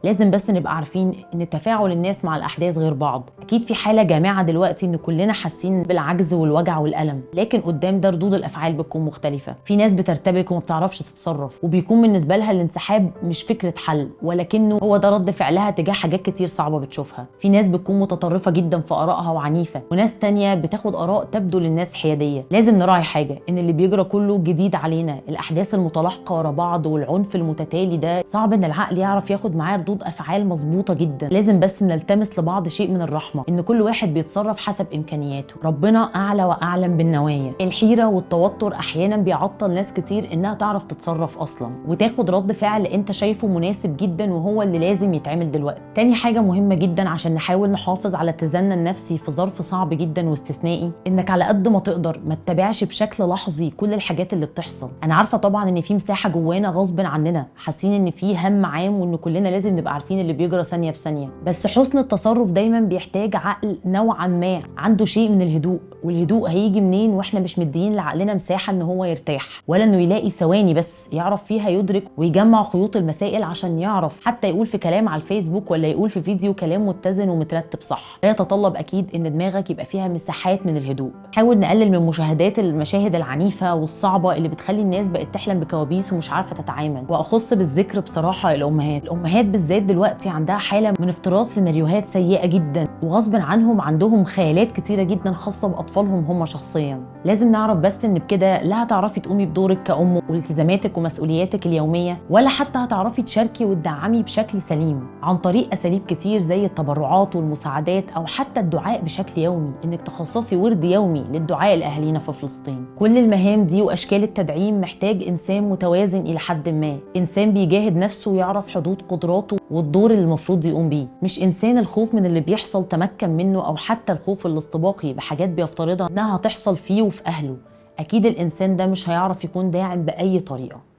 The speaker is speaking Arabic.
لازم بس نبقى عارفين ان تفاعل الناس مع الاحداث غير بعض. اكيد في حاله جامعه دلوقتي ان كلنا حاسين بالعجز والوجع والالم، لكن قدام ده ردود الافعال بتكون مختلفه. في ناس بترتبك وما بتعرفش تتصرف، وبيكون بالنسبه لها الانسحاب مش فكره حل، ولكنه هو ده رد فعلها تجاه حاجات كتير صعبه بتشوفها. في ناس بتكون متطرفه جدا في ارائها وعنيفه، وناس تانية بتاخد اراء تبدو للناس حياديه. لازم نراعي حاجه، ان اللي بيجرى كله جديد علينا، الاحداث المتلاحقه ورا بعض والعنف المتتالي ده صعب ان العقل يعرف ياخد معاه ردود افعال مظبوطه جدا. لازم بس نلتمس لبعض شيء من الرحمه، ان كل واحد بيتصرف حسب امكانياته، ربنا اعلى واعلم بالنوايا. الحيره والتوتر احيانا بيعطل ناس كتير انها تعرف تتصرف اصلا وتاخد رد فعل انت شايفه مناسب جدا وهو اللي لازم يتعمل دلوقتي. تاني حاجه مهمه جدا عشان نحاول نحافظ على اتزاننا النفسي في ظرف صعب جدا واستثنائي، انك على قد ما تقدر ما تتابعش بشكل لحظي كل الحاجات اللي بتحصل. انا عارفه طبعا ان في مساحه جوانا غصب عننا حاسين ان في هم عام وان كلنا لازم نبقى عارفين اللي بيجرى ثانيه بثانيه، بس حسن التصرف دايما بيحتاج عقل نوعا ما عنده شيء من الهدوء. والهدوء هيجي منين واحنا مش مدين لعقلنا مساحه ان هو يرتاح، ولا انه يلاقي ثواني بس يعرف فيها يدرك ويجمع خيوط المسائل عشان يعرف حتى يقول في كلام على الفيسبوك ولا يقول في فيديو كلام متزن ومترتب صح. ده يتطلب اكيد ان دماغك يبقى فيها مساحات من الهدوء. حاول نقلل من مشاهدات المشاهد العنيفه والصعبه اللي بتخلي الناس بقت تحلم بكوابيس ومش عارفه تتعامل. واخص بالذكر بصراحه الامهات بالذات دلوقتي عندها حاله من افتراض سيناريوهات سيئه جدا، وغصب عنهم عندهم خيالات كتيره جدا خاصه باطفالهم هم شخصيا. لازم نعرف بس ان بكده لا هتعرفي تقومي بدورك كأم والتزاماتك ومسؤولياتك اليوميه، ولا حتى هتعرفي تشاركي وتدعمي بشكل سليم عن طريق اساليب كتير زي التبرعات والمساعدات او حتى الدعاء بشكل يومي، انك تخصصي ورد يومي للدعاء لاهالينا في فلسطين. كل المهام دي واشكال التدعيم محتاج انسان متوازن الى حد ما، انسان بيجاهد نفسه ويعرف حدود قدراته والدور اللي المفروض يقوم بيه، مش انسان الخوف من اللي بيحصل تمكن منه، او حتى الخوف الاستباقي بحاجات بيفترضها انها هتحصل فيه وفي اهله. اكيد الانسان ده مش هيعرف يكون داعم باي طريقه.